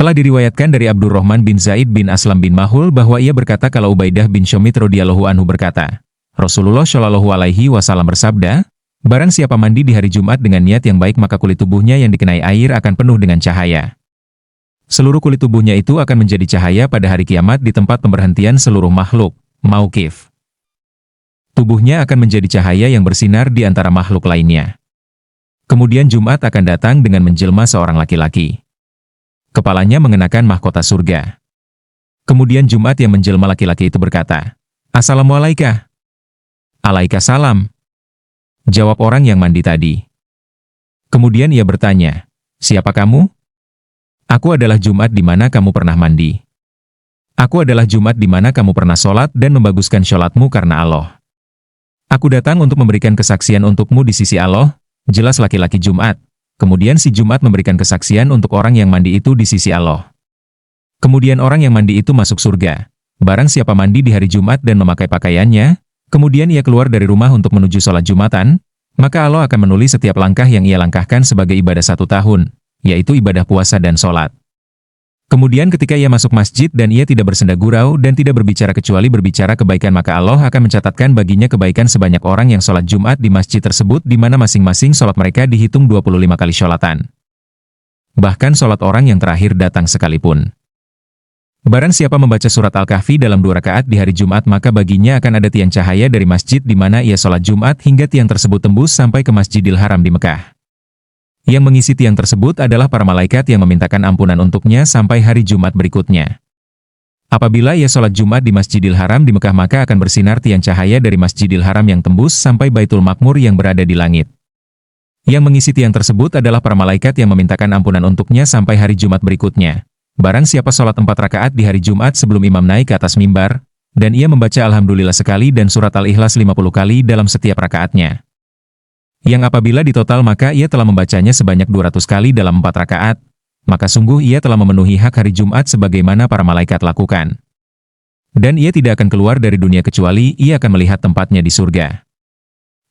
Telah diriwayatkan dari Abdurrahman bin Zaid bin Aslam bin Mahul bahwa ia berkata kalau Ubaidah bin Syamit radhiyallahu anhu berkata, Rasulullah shallallahu alaihi wasallam bersabda, barang siapa mandi di hari Jumat dengan niat yang baik maka kulit tubuhnya yang dikenai air akan penuh dengan cahaya. Seluruh kulit tubuhnya itu akan menjadi cahaya pada hari kiamat di tempat pemberhentian seluruh makhluk, mauqif. Tubuhnya akan menjadi cahaya yang bersinar di antara makhluk lainnya. Kemudian Jumat akan datang dengan menjelma seorang laki-laki. Kepalanya mengenakan mahkota surga. Kemudian Jumat yang menjelma laki-laki itu berkata, Assalamualaikum. Alaikasalam. Jawab orang yang mandi tadi. Kemudian ia bertanya, siapa kamu? Aku adalah Jumat di mana kamu pernah mandi. Aku adalah Jumat di mana kamu pernah sholat dan membaguskan sholatmu karena Allah. Aku datang untuk memberikan kesaksian untukmu di sisi Allah, jelas laki-laki Jumat. Kemudian si Jumat memberikan kesaksian untuk orang yang mandi itu di sisi Allah. Kemudian orang yang mandi itu masuk surga. Barang siapa mandi di hari Jumat dan memakai pakaiannya, kemudian ia keluar dari rumah untuk menuju sholat Jumatan, maka Allah akan menulis setiap langkah yang ia langkahkan sebagai ibadah 1 tahun, yaitu ibadah puasa dan sholat. Kemudian ketika ia masuk masjid dan ia tidak bersenda gurau dan tidak berbicara kecuali berbicara kebaikan maka Allah akan mencatatkan baginya kebaikan sebanyak orang yang sholat Jumat di masjid tersebut di mana masing-masing sholat mereka dihitung 25 kali sholatan. Bahkan sholat orang yang terakhir datang sekalipun. Barang siapa membaca surat Al-Kahfi dalam 2 rakaat di hari Jumat maka baginya akan ada tiang cahaya dari masjid di mana ia sholat Jumat hingga tiang tersebut tembus sampai ke Masjidil Haram di Mekah. Yang mengisi tiang tersebut adalah para malaikat yang memintakan ampunan untuknya sampai hari Jumat berikutnya. Apabila ia sholat Jumat di Masjidil Haram di Mekah maka akan bersinar tiang cahaya dari Masjidil Haram yang tembus sampai Baitul Makmur yang berada di langit. Yang mengisi tiang tersebut adalah para malaikat yang memintakan ampunan untuknya sampai hari Jumat berikutnya. Barang siapa sholat 4 rakaat di hari Jumat sebelum imam naik ke atas mimbar, dan ia membaca Alhamdulillah sekali dan surat Al-Ikhlas 50 kali dalam setiap rakaatnya. Yang apabila ditotal maka ia telah membacanya sebanyak 200 kali dalam 4 rakaat, maka sungguh ia telah memenuhi hak hari Jumat sebagaimana para malaikat lakukan. Dan ia tidak akan keluar dari dunia kecuali ia akan melihat tempatnya di surga.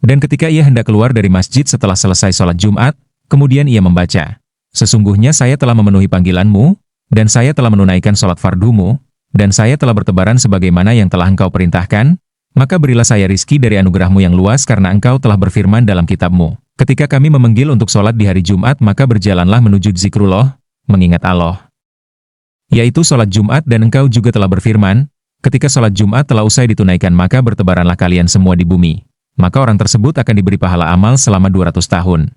Dan ketika ia hendak keluar dari masjid setelah selesai sholat Jumat, kemudian ia membaca, sesungguhnya saya telah memenuhi panggilanmu, dan saya telah menunaikan sholat fardumu, dan saya telah bertebaran sebagaimana yang telah engkau perintahkan, maka berilah saya rizki dari anugerahmu yang luas karena engkau telah berfirman dalam kitabmu. Ketika kami memanggil untuk sholat di hari Jumat maka berjalanlah menuju zikrullah, mengingat Allah. Yaitu sholat Jumat dan engkau juga telah berfirman, ketika sholat Jumat telah usai ditunaikan maka bertebaranlah kalian semua di bumi. Maka orang tersebut akan diberi pahala amal selama 200 tahun.